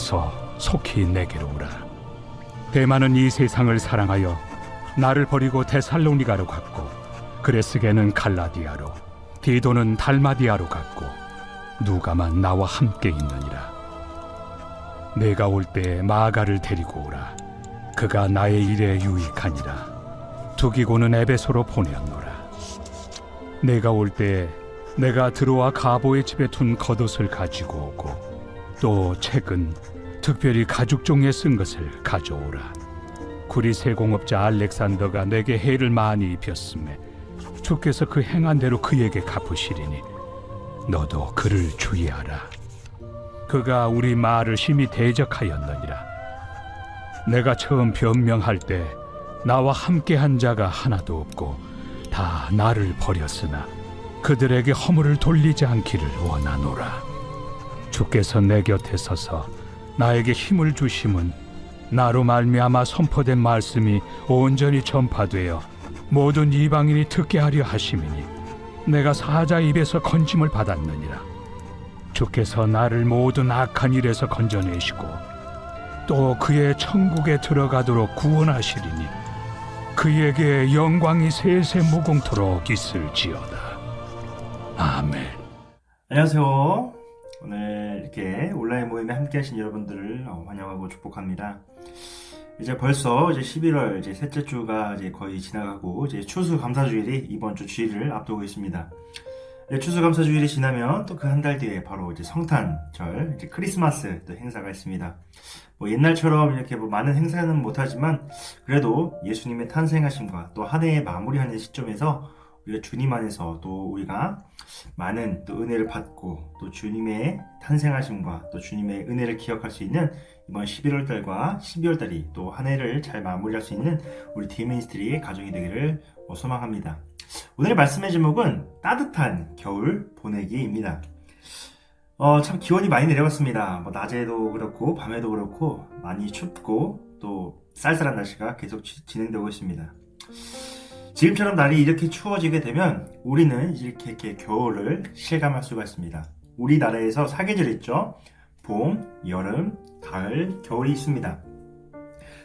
와서 속히 내게로 오라. 데마는 이 세상을 사랑하여 나를 버리고 데살로니가로 갔고, 그레스게는 갈라디아로, 디도는 달마디아로 갔고, 누가만 나와 함께 있느니라. 내가 올 때 마가를 데리고 오라. 그가 나의 일에 유익하니라. 두기고는 에베소로 보내었노라. 내가 올 때 내가 드로아 가보의 집에 둔 겉옷을 가지고 오고, 또 책은 특별히 가죽종에 쓴 것을 가져오라. 구리세 공업자 알렉산더가 내게 해를 많이 입혔음에 주께서 그 행한 대로 그에게 갚으시리니 너도 그를 주의하라. 그가 우리 말을 심히 대적하였느니라. 내가 처음 변명할 때 나와 함께한 자가 하나도 없고 다 나를 버렸으나 그들에게 허물을 돌리지 않기를 원하노라. 주께서 내 곁에 서서 나에게 힘을 주심은 나로 말미암아 선포된 말씀이 온전히 전파되어 모든 이방인이 듣게 하려 하심이니 내가 사자 입에서 건짐을 받았느니라. 주께서 나를 모든 악한 일에서 건져내시고 또 그의 천국에 들어가도록 구원하시리니 그에게 영광이 세세 무궁토록 있을지어다. 아멘. 안녕하세요. 오늘 이렇게 온라인 모임에 함께 하신 여러분들을 환영하고 축복합니다. 이제 벌써 11월 셋째 주가 거의 지나가고 추수감사주일이 이번 주 주일을 앞두고 있습니다. 추수감사주일이 지나면 또 그 한 달 뒤에 바로 성탄절, 크리스마스 또 행사가 있습니다. 옛날처럼 이렇게 많은 행사는 못하지만 그래도 예수님의 탄생하심과 또 한 해의 마무리하는 시점에서 우리가 주님 안에서 또 우리가 많은 또 은혜를 받고 또 주님의 탄생하심과 또 주님의 은혜를 기억할 수 있는 이번 11월 달과 12월 달이 또 한 해를 잘 마무리할 수 있는 우리 디미니스트리의 가정이 되기를 소망합니다. 오늘의 말씀의 제목은 따뜻한 겨울 보내기입니다. 참 기온이 많이 내려갔습니다. 낮에도 그렇고 밤에도 그렇고 많이 춥고 또 쌀쌀한 날씨가 계속 진행되고 있습니다. 지금처럼 날이 이렇게 추워지게 되면 우리는 이렇게 겨울을 실감할 수가 있습니다. 우리나라에서 사계절이 있죠. 봄, 여름, 가을, 겨울이 있습니다.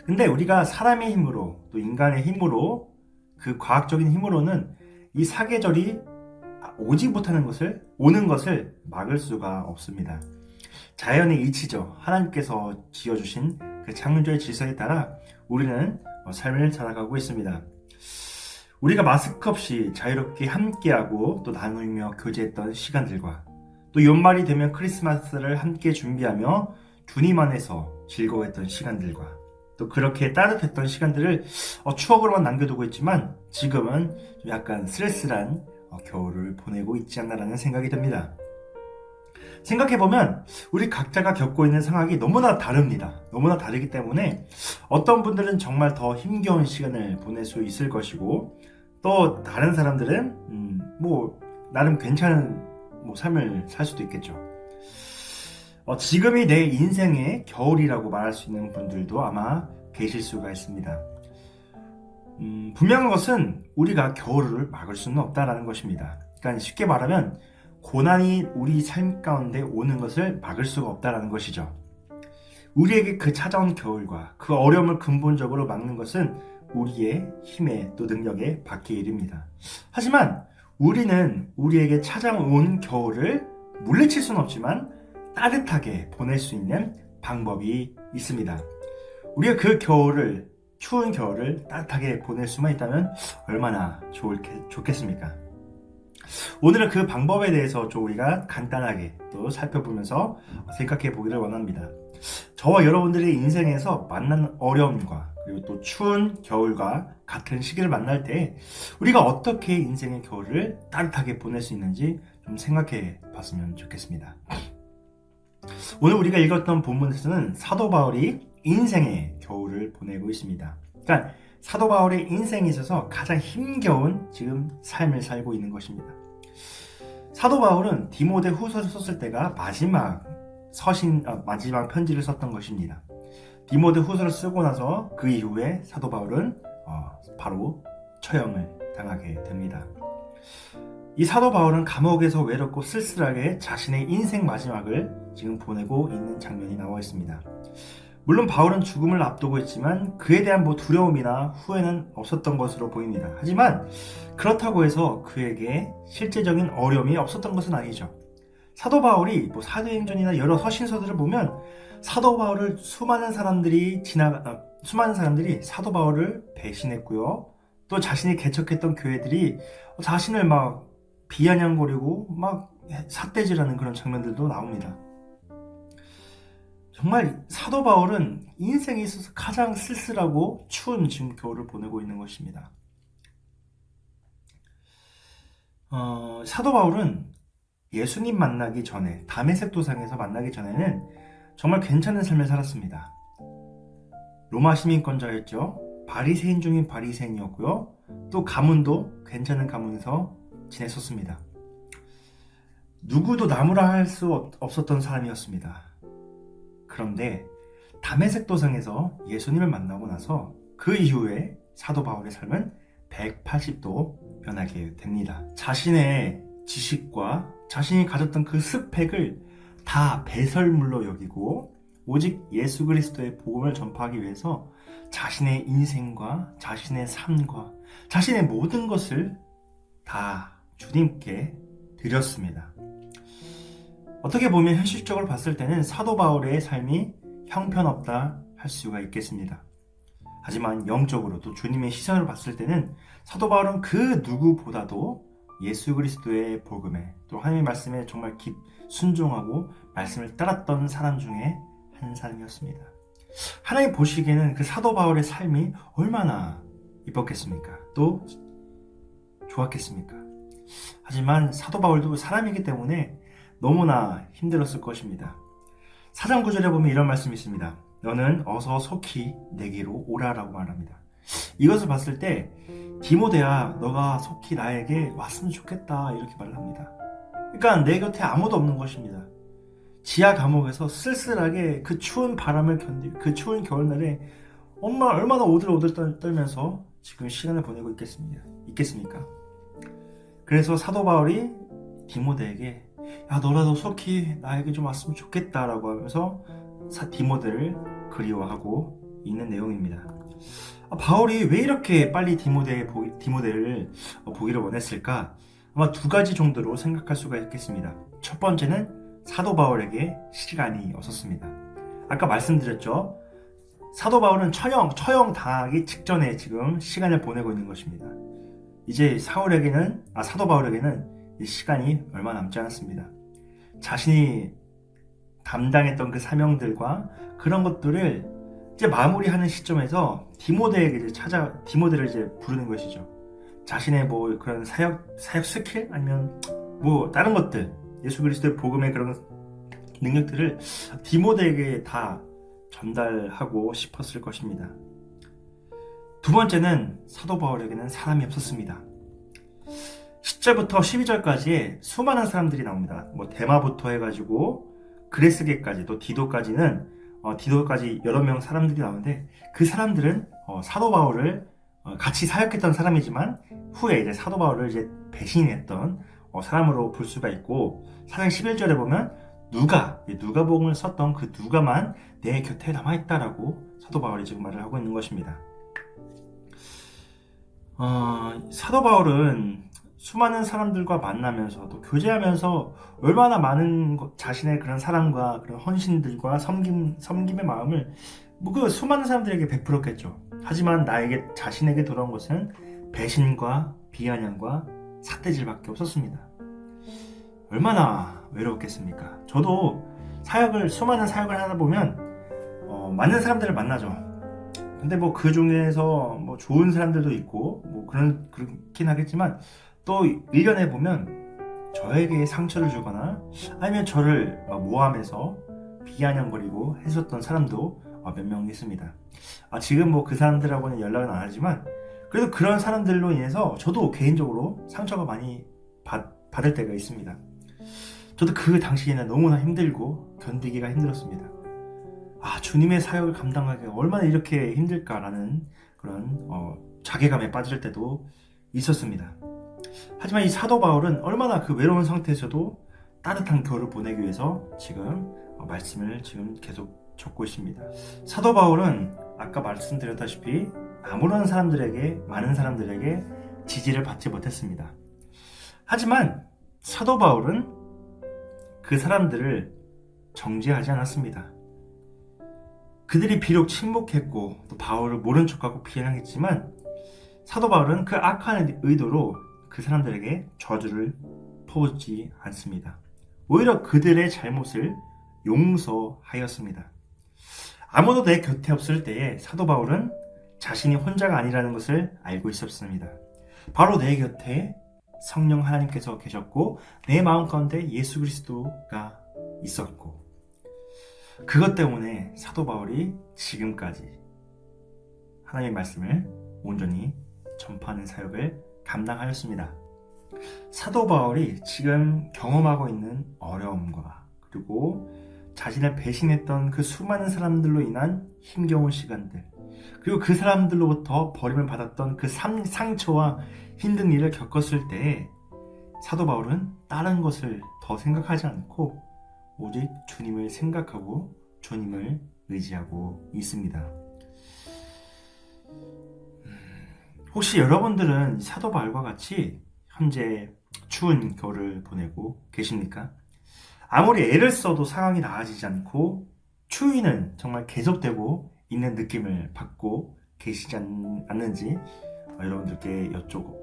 근데 우리가 사람의 힘으로 또 인간의 힘으로 그 과학적인 힘으로는 이 사계절이 오는 것을 막을 수가 없습니다. 자연의 이치죠. 하나님께서 지어주신 그 창조의 질서에 따라 우리는 삶을 살아가고 있습니다. 우리가 마스크 없이 자유롭게 함께하고 또 나누며 교제했던 시간들과 또 연말이 되면 크리스마스를 함께 준비하며 주님 안에서 즐거워했던 시간들과 또 그렇게 따뜻했던 시간들을 추억으로만 남겨두고 있지만 지금은 좀 약간 쓸쓸한 겨울을 보내고 있지 않나라는 생각이 듭니다. 생각해보면 우리 각자가 겪고 있는 상황이 너무나 다릅니다. 너무나 다르기 때문에 어떤 분들은 정말 더 힘겨운 시간을 보낼 수 있을 것이고 또 다른 사람들은 나름 괜찮은 삶을 살 수도 있겠죠. 지금이 내 인생의 겨울이라고 말할 수 있는 분들도 아마 계실 수가 있습니다. 분명한 것은 우리가 겨울을 막을 수는 없다라는 것입니다. 그러니까 쉽게 말하면 고난이 우리 삶 가운데 오는 것을 막을 수가 없다라는 것이죠. 우리에게 그 찾아온 겨울과 그 어려움을 근본적으로 막는 것은 우리의 힘에 또 능력에 밖의 일입니다. 하지만 우리는 우리에게 찾아온 겨울을 물리칠 수는 없지만 따뜻하게 보낼 수 있는 방법이 있습니다. 우리가 그 겨울을, 추운 겨울을 따뜻하게 보낼 수만 있다면 얼마나 좋겠습니까? 오늘은 그 방법에 대해서 좀 우리가 간단하게 또 살펴보면서 생각해 보기를 원합니다. 저와 여러분들의 인생에서 만난 어려움과 그리고 또 추운 겨울과 같은 시기를 만날 때 우리가 어떻게 인생의 겨울을 따뜻하게 보낼 수 있는지 좀 생각해 봤으면 좋겠습니다. 오늘 우리가 읽었던 본문에서는 사도 바울이 인생의 겨울을 보내고 있습니다. 그러니까 사도 바울의 인생에 있어서 가장 힘겨운 지금 삶을 살고 있는 것입니다. 사도 바울은 디모데 후서를 썼을 때가 마지막 편지를 썼던 것입니다. 디모데 후서를 쓰고 나서 그 이후에 사도 바울은 바로 처형을 당하게 됩니다. 이 사도 바울은 감옥에서 외롭고 쓸쓸하게 자신의 인생 마지막을 지금 보내고 있는 장면이 나와 있습니다. 물론 바울은 죽음을 앞두고 있지만 그에 대한 두려움이나 후회는 없었던 것으로 보입니다. 하지만 그렇다고 해서 그에게 실제적인 어려움이 없었던 것은 아니죠. 사도 바울이 사도행전이나 여러 서신서들을 보면 사도 바울을 수많은 사람들이 사도 바울을 배신했고요. 또 자신이 개척했던 교회들이 자신을 비아냥거리고 삿대질하는 그런 장면들도 나옵니다. 정말 사도 바울은 인생에 있어서 가장 쓸쓸하고 추운 지금 겨울을 보내고 있는 것입니다. 사도 바울은 예수님 만나기 전에, 다메섹 도상에서 만나기 전에는 정말 괜찮은 삶을 살았습니다. 로마 시민권자였죠. 바리새인 중인 바리새인이었고요. 또 가문도 괜찮은 가문에서 지냈었습니다. 누구도 나무라 할 수 없었던 사람이었습니다. 그런데 다메섹 도상에서 예수님을 만나고 나서 그 이후에 사도 바울의 삶은 180도 변하게 됩니다. 자신의 지식과 자신이 가졌던 그 스펙을 다 배설물로 여기고 오직 예수 그리스도의 복음을 전파하기 위해서 자신의 인생과 자신의 삶과 자신의 모든 것을 다 주님께 드렸습니다. 어떻게 보면 현실적으로 봤을 때는 사도 바울의 삶이 형편없다 할 수가 있겠습니다. 하지만 영적으로 또 주님의 시선으로 봤을 때는 사도 바울은 그 누구보다도 예수 그리스도의 복음에 또 하나님의 말씀에 정말 순종하고 말씀을 따랐던 사람 중에 한 사람이었습니다. 하나님 보시기에는 그 사도 바울의 삶이 얼마나 이뻤겠습니까? 또 좋았겠습니까? 하지만 사도 바울도 사람이기 때문에 너무나 힘들었을 것입니다. 4장 9절에 보면 이런 말씀이 있습니다. 너는 어서 속히 내게로 오라라고 말합니다. 이것을 봤을 때 디모데야 너가 속히 나에게 왔으면 좋겠다 이렇게 말을 합니다. 그러니까 내 곁에 아무도 없는 것입니다. 지하 감옥에서 쓸쓸하게 그 추운 바람을 그 추운 겨울날에 얼마나 오들오들 떨면서 지금 시간을 보내고 있겠습니까? 그래서 사도 바울이 디모데에게 야 너라도 속히 나에게 좀 왔으면 좋겠다라고 하면서 디모데를 그리워하고 있는 내용입니다. 바울이 왜 이렇게 빨리 디모데를 보기를 원했을까? 아마 두 가지 정도로 생각할 수가 있겠습니다. 첫 번째는 사도 바울에게 시간이 없었습니다. 아까 말씀드렸죠. 사도 바울은 처형 당하기 직전에 지금 시간을 보내고 있는 것입니다. 이제 사도 바울에게는 시간이 얼마 남지 않았습니다. 자신이 담당했던 그 사명들과 그런 것들을 이제 마무리하는 시점에서 디모데를 이제 부르는 것이죠. 자신의 그런 사역 스킬 아니면 다른 것들 예수 그리스도의 복음의 그런 능력들을 디모데에게 다 전달하고 싶었을 것입니다. 두 번째는 사도 바울에게는 사람이 없었습니다. 10절부터 12절까지에 수많은 사람들이 나옵니다. 데마부터 해가지고 그레스게까지 또 디도까지 여러 명 사람들이 나오는데 그 사람들은 사도 바울을 같이 사역했던 사람이지만 후에 이제 사도 바울을 이제 배신했던 사람으로 볼 수가 있고 4장 11절에 보면 누가복음을 썼던 그 누가만 내 곁에 남아있다라고 사도 바울이 지금 말을 하고 있는 것입니다. 사도 바울은 수많은 사람들과 만나면서 또 교제하면서 얼마나 많은 자신의 그런 사랑과 그런 헌신들과 섬김의 마음을 그 수많은 사람들에게 베풀었겠죠. 하지만 자신에게 돌아온 것은 배신과 비아냥과 삿대질밖에 없었습니다. 얼마나 외로웠겠습니까? 저도 수많은 사역을 하다 보면 많은 사람들을 만나죠. 근데 그 중에서 좋은 사람들도 있고 그렇긴 하겠지만 또 1년에 보면 저에게 상처를 주거나 아니면 저를 모함해서 비아냥거리고 했었던 사람도 몇 명 있습니다. 지금 그 사람들하고는 연락은 안 하지만 그래도 그런 사람들로 인해서 저도 개인적으로 상처가 많이 받을 때가 있습니다. 저도 그 당시에는 너무나 힘들고 견디기가 힘들었습니다. 주님의 사역을 감당하기가 얼마나 이렇게 힘들까라는 그런 자괴감에 빠질 때도 있었습니다. 하지만 이 사도 바울은 얼마나 그 외로운 상태에서도 따뜻한 겨울을 보내기 위해서 지금 말씀을 지금 계속 적고 있습니다. 사도 바울은 아까 말씀드렸다시피 많은 사람들에게 지지를 받지 못했습니다. 하지만 사도 바울은 그 사람들을 정죄하지 않았습니다. 그들이 비록 침묵했고 또 바울을 모른 척하고 비난했지만 사도 바울은 그 악한 의도로 그 사람들에게 저주를 퍼붓지 않습니다. 오히려 그들의 잘못을 용서하였습니다. 아무도 내 곁에 없을 때에 사도 바울은 자신이 혼자가 아니라는 것을 알고 있었습니다. 바로 내 곁에 성령 하나님께서 계셨고 내 마음 가운데 예수 그리스도가 있었고 그것 때문에 사도 바울이 지금까지 하나님의 말씀을 온전히 전파하는 사역을 감당하였습니다. 사도 바울이 지금 경험하고 있는 어려움과 그리고 자신을 배신했던 그 수많은 사람들로 인한 힘겨운 시간들 그리고 그 사람들로부터 버림을 받았던 그 상처와 힘든 일을 겪었을 때 사도 바울은 다른 것을 더 생각하지 않고 오직 주님을 생각하고 주님을 의지하고 있습니다. 혹시 여러분들은 사도 바울과 같이 현재 추운 겨울을 보내고 계십니까? 아무리 애를 써도 상황이 나아지지 않고 추위는 정말 계속되고 있는 느낌을 받고 계시지 않는지 여러분들께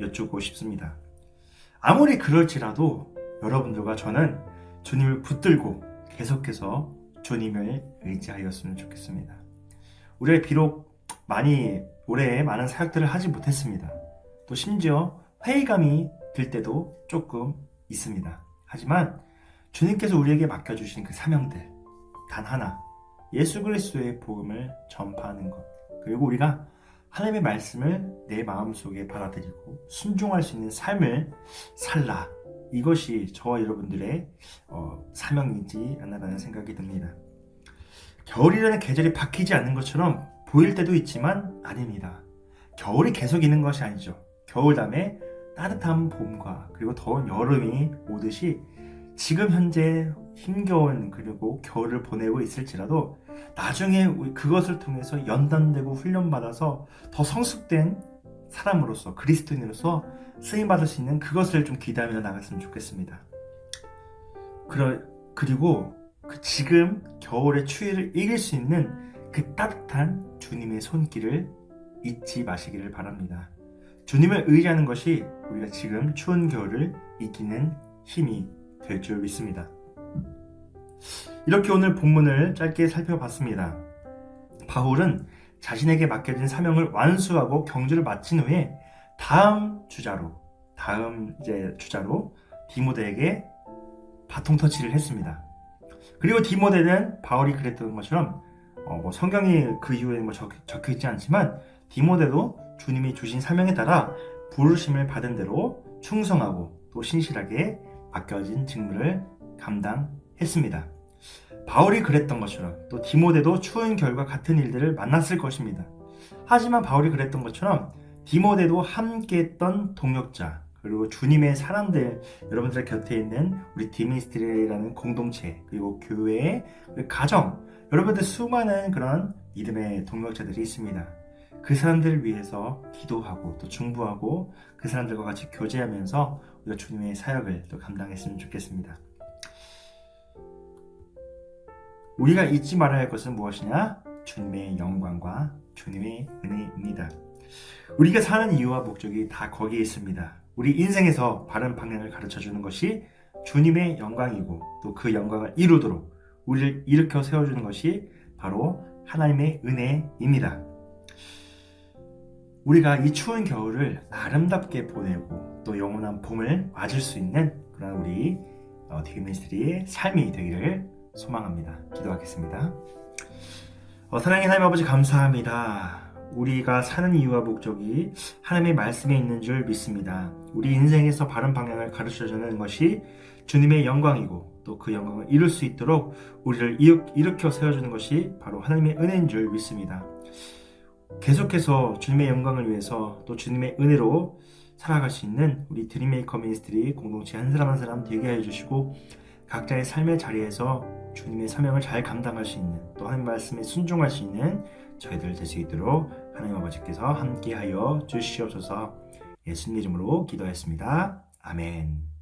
여쭙고 싶습니다. 아무리 그럴지라도 여러분들과 저는 주님을 붙들고 계속해서 주님을 의지하였으면 좋겠습니다. 우리가 비록 올해 많은 사역들을 하지 못했습니다. 또 심지어 회의감이 들 때도 조금 있습니다. 하지만 주님께서 우리에게 맡겨주신 그 사명들 단 하나 예수 그리스도의 복음을 전파하는 것 그리고 우리가 하나님의 말씀을 내 마음속에 받아들이고 순종할 수 있는 삶을 살라 이것이 저와 여러분들의 사명이지 않나라는 생각이 듭니다. 겨울이라는 계절이 바뀌지 않는 것처럼 보일 때도 있지만 아닙니다. 겨울이 계속 있는 것이 아니죠. 겨울 다음에 따뜻한 봄과 그리고 더운 여름이 오듯이 지금 현재 힘겨운 그리고 겨울을 보내고 있을지라도 나중에 그것을 통해서 연단되고 훈련받아서 더 성숙된 사람으로서 그리스도인으로서 쓰임받을 수 있는 그것을 좀 기대하며 나갔으면 좋겠습니다. 그리고 지금 겨울의 추위를 이길 수 있는 그 따뜻한 주님의 손길을 잊지 마시기를 바랍니다. 주님을 의지하는 것이 우리가 지금 추운 겨울을 이기는 힘이 될 줄 믿습니다. 이렇게 오늘 본문을 짧게 살펴봤습니다. 바울은 자신에게 맡겨진 사명을 완수하고 경주를 마친 후에 다음 주자로 디모데에게 바통 터치를 했습니다. 그리고 디모데는 바울이 그랬던 것처럼 성경이 그 이후에 적혀 있지 않지만 디모데도 주님이 주신 사명에 따라 부르심을 받은 대로 충성하고 또 신실하게 맡겨진 직무를 감당했습니다. 바울이 그랬던 것처럼 또 디모데도 추운 겨울과 같은 일들을 만났을 것입니다. 하지만 바울이 그랬던 것처럼 디모데도 함께했던 동역자 그리고 주님의 사람들 여러분들 곁에 있는 우리 디미니스트리라는 공동체 그리고 교회 가정 여러분들 수많은 그런 믿음의 동역자들이 있습니다. 그 사람들을 위해서 기도하고 또 중보하고 그 사람들과 같이 교제하면서 우리가 주님의 사역을 또 감당했으면 좋겠습니다. 우리가 잊지 말아야 할 것은 무엇이냐? 주님의 영광과 주님의 은혜입니다. 우리가 사는 이유와 목적이 다 거기에 있습니다. 우리 인생에서 바른 방향을 가르쳐주는 것이 주님의 영광이고 또 그 영광을 이루도록 우리를 일으켜 세워주는 것이 바로 하나님의 은혜입니다. 우리가 이 추운 겨울을 아름답게 보내고 또 영원한 봄을 맞을 수 있는 그런 우리 디미니스트리의 삶이 되기를 소망합니다. 기도하겠습니다. 사랑하는 하나님 아버지 감사합니다. 우리가 사는 이유와 목적이 하나님의 말씀에 있는 줄 믿습니다. 우리 인생에서 바른 방향을 가르쳐주는 것이 주님의 영광이고 또 그 영광을 이룰 수 있도록 우리를 일으켜 세워주는 것이 바로 하나님의 은혜인 줄 믿습니다. 계속해서 주님의 영광을 위해서 또 주님의 은혜로 살아갈 수 있는 우리 드림메이커 미니스트리 공동체 한 사람 한 사람 되게 해주시고 각자의 삶의 자리에서 주님의 사명을 잘 감당할 수 있는 또 하나님 말씀에 순종할 수 있는 저희들 될 수 있도록 하나님 아버지께서 함께하여 주시옵소서. 예수님 이름으로 기도했습니다. 아멘.